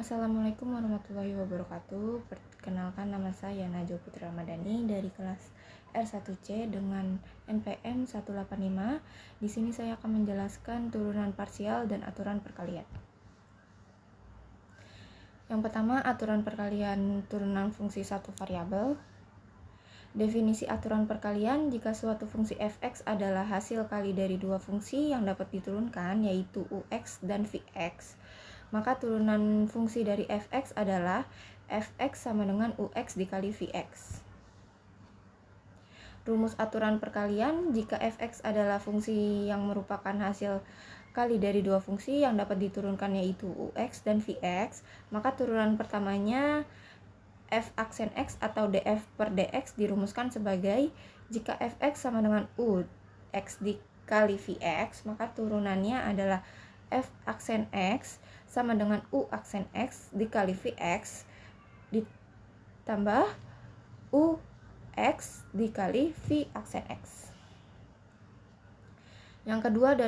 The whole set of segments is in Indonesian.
Assalamualaikum warahmatullahi wabarakatuh. Perkenalkan, nama saya Najwa Putri Ramadhani dari kelas R1C dengan NPM 185. Di sini saya akan menjelaskan turunan parsial dan aturan perkalian. Yang pertama, aturan perkalian turunan fungsi satu variabel. Definisi aturan perkalian: jika suatu fungsi f(x) adalah hasil kali dari dua fungsi yang dapat diturunkan, yaitu ux dan vx, maka turunan fungsi dari f(x) adalah f(x) sama dengan ux dikali vx. Rumus aturan perkalian: jika f(x) adalah fungsi yang merupakan hasil kali dari dua fungsi yang dapat diturunkan, yaitu ux dan vx, maka turunan pertamanya f aksen x atau df per dx dirumuskan sebagai: jika fx sama dengan ux dikali vx, maka turunannya adalah f aksen x sama dengan u aksen x dikali vx ditambah ux dikali v aksen x. Yang kedua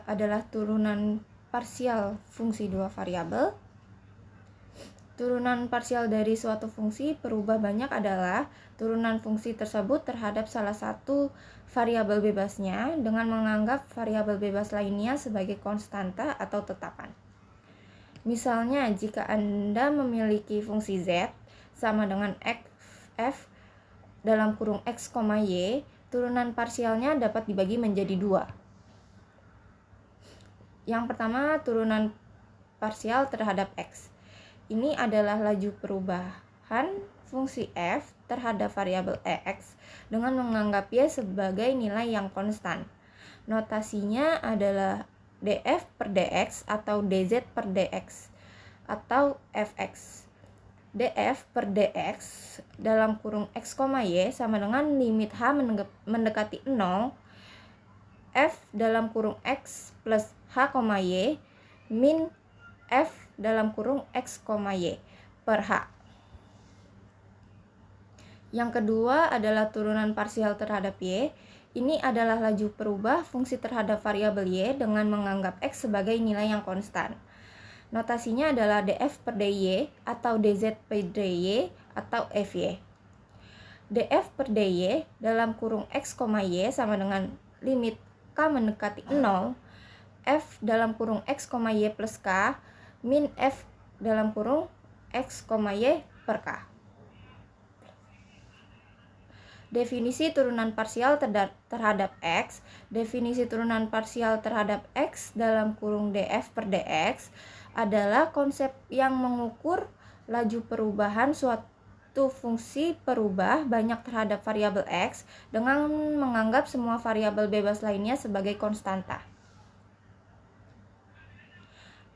adalah turunan parsial fungsi dua variabel. Turunan parsial dari suatu fungsi perubah banyak adalah turunan fungsi tersebut terhadap salah satu variabel bebasnya dengan menganggap variabel bebas lainnya sebagai konstanta atau tetapan. Misalnya, jika Anda memiliki fungsi z sama dengan f dalam kurung x, y, turunan parsialnya dapat dibagi menjadi dua. Yang pertama, turunan parsial terhadap x. Ini adalah laju perubahan fungsi f terhadap variabel x dengan menganggap y sebagai nilai yang konstan. Notasinya adalah df per dx atau dz per dx atau fx. df per dx dalam kurung x, y sama dengan limit h mendekati 0 f dalam kurung x plus h, y min f dalam kurung x, y per h. Yang kedua adalah turunan parsial terhadap y. Ini adalah laju perubah fungsi terhadap variabel y dengan menganggap x sebagai nilai yang konstan. Notasinya adalah df per dy atau dz per dy atau fy. df per dy dalam kurung x, y sama dengan limit k mendekati 0 f dalam kurung x, y plus k min f dalam kurung x, y per k. Definisi turunan parsial terhadap x. Definisi turunan parsial terhadap x dalam kurung df per dx adalah konsep yang mengukur laju perubahan suatu fungsi perubah banyak terhadap variabel x dengan menganggap semua variabel bebas lainnya sebagai konstanta.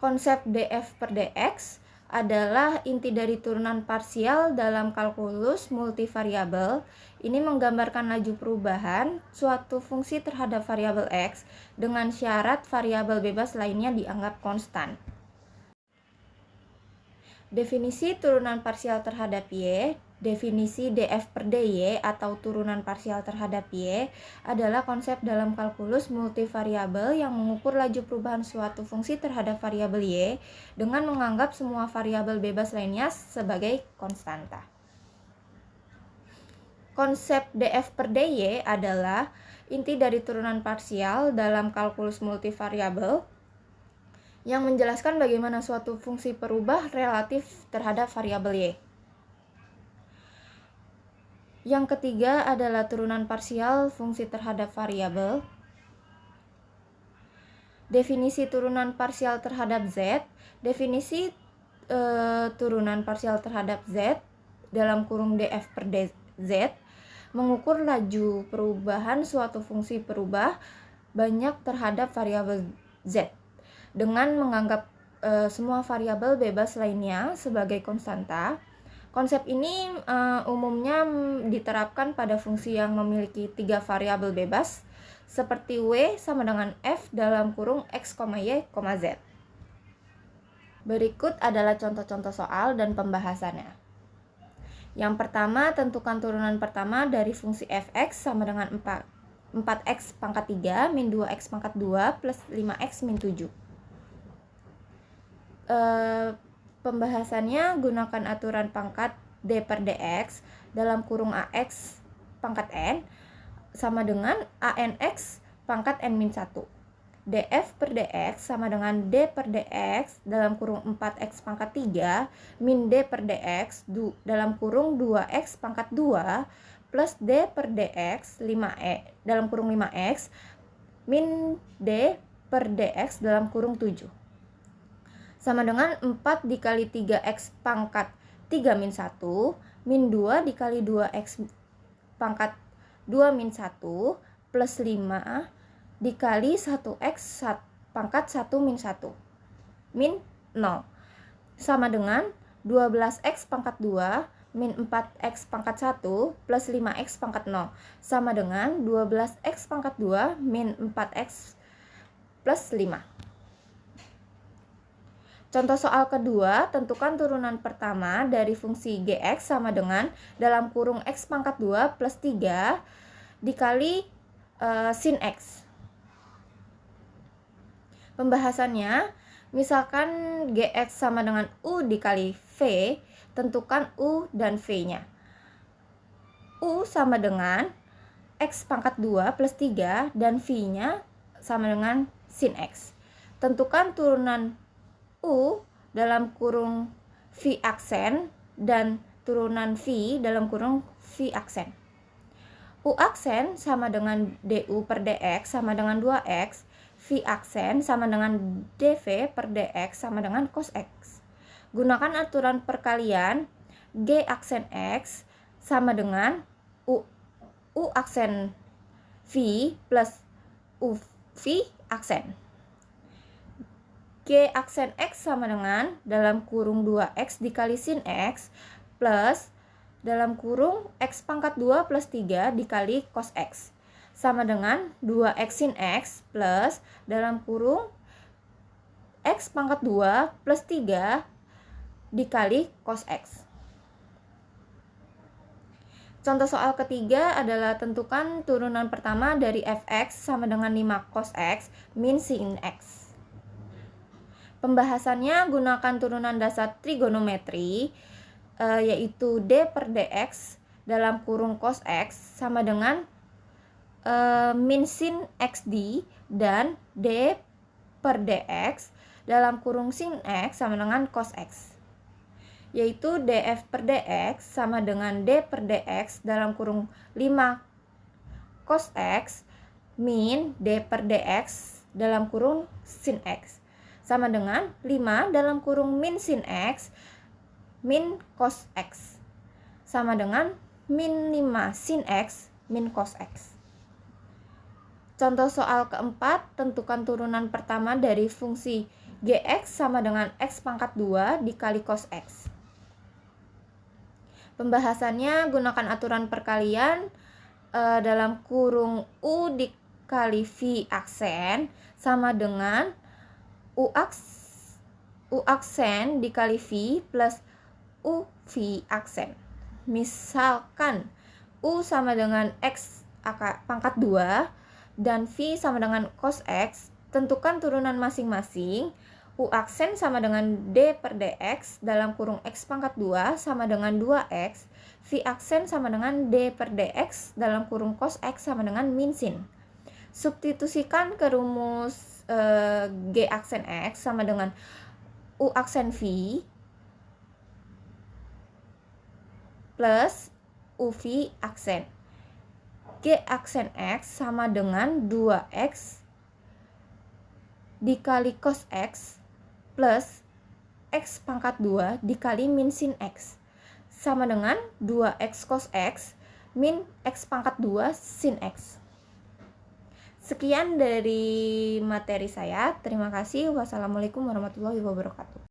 Konsep df per dx adalah inti dari turunan parsial dalam kalkulus multivariabel. Ini menggambarkan laju perubahan suatu fungsi terhadap variabel x dengan syarat variabel bebas lainnya dianggap konstan. Definisi turunan parsial terhadap y. Definisi df per dy atau turunan parsial terhadap y adalah konsep dalam kalkulus multivariabel yang mengukur laju perubahan suatu fungsi terhadap variabel y dengan menganggap semua variabel bebas lainnya sebagai konstanta. Konsep df per dy adalah inti dari turunan parsial dalam kalkulus multivariabel yang menjelaskan bagaimana suatu fungsi perubah relatif terhadap variabel y. Yang ketiga adalah turunan parsial fungsi terhadap variabel. Definisi turunan parsial terhadap z. Definisi turunan parsial terhadap z dalam kurung df per dz mengukur laju perubahan suatu fungsi perubah banyak terhadap variabel z dengan menganggap semua variabel bebas lainnya sebagai konstanta. Konsep ini umumnya diterapkan pada fungsi yang memiliki 3 variabel bebas seperti w sama dengan f dalam kurung x, y, z. Berikut adalah contoh-contoh soal dan pembahasannya. Yang pertama, tentukan turunan pertama dari fungsi fx sama dengan 4x pangkat 3 min 2x pangkat 2 plus 5x min 7. Pembahasannya gunakan aturan pangkat D per dx dalam kurung AX pangkat N sama dengan ANX pangkat N-1. df per dx sama dengan D per dx dalam kurung 4x pangkat 3 min D per dx dalam kurung 2x pangkat 2 plus D per dx 5e dalam kurung 5x min D per dx dalam kurung 7 sama dengan 4 dikali 3x pangkat 3 min 1 min 2 dikali 2x pangkat 2 min 1 plus 5 dikali 1x pangkat 1 min 1 min 0 sama dengan 12x pangkat 2 min 4x pangkat 1 plus 5x pangkat 0 sama dengan 12x pangkat 2 min 4x plus 5. Contoh soal kedua, tentukan turunan pertama dari fungsi gx sama dengan dalam kurung x pangkat 2 plus 3 dikali sin x. Pembahasannya, misalkan gx sama dengan u dikali v, tentukan u dan v-nya. U sama dengan x pangkat 2 plus 3 dan v-nya sama dengan sin x. Tentukan turunan U dalam kurung V aksen dan turunan V dalam kurung V aksen. U aksen sama dengan DU per DX sama dengan 2X. V aksen sama dengan DV per DX sama dengan cos X. Gunakan aturan perkalian G aksen X sama dengan U aksen V plus U V aksen. G aksen X sama dengan dalam kurung 2X dikali sin X plus dalam kurung X pangkat 2 plus 3 dikali cos X sama dengan 2X sin X plus dalam kurung X pangkat 2 plus 3 dikali cos X. Contoh soal ketiga adalah tentukan turunan pertama dari fx sama dengan 5 cos X min sin X. Pembahasannya gunakan turunan dasar trigonometri yaitu D per dx dalam kurung cos X sama dengan min sin XD dan D per dx dalam kurung sin X sama dengan cos X, yaitu df per dx sama dengan D per dx dalam kurung 5 cos X min D per dx dalam kurung sin X sama dengan 5 dalam kurung min sin X min cos X sama dengan min 5 sin X min cos X. Contoh soal keempat, tentukan turunan pertama dari fungsi gx sama dengan x pangkat 2 dikali cos X. Pembahasannya gunakan aturan perkalian dalam kurung U dikali V aksen sama dengan U aksen dikali V plus U V aksen. Misalkan U sama dengan X pangkat 2 dan V sama dengan cos X, tentukan turunan masing-masing. U aksen sama dengan D per dx dalam kurung X pangkat 2 sama dengan 2X. V aksen sama dengan D per dx dalam kurung cos X sama dengan min sin. Substitusikan ke rumus G aksen X sama dengan U aksen V plus UV aksen. G aksen X sama dengan 2X dikali cos X plus X pangkat 2 dikali min sin X sama dengan 2X cos X min X pangkat 2 sin X. Sekian dari materi saya. Terima kasih. Wassalamualaikum warahmatullahi wabarakatuh.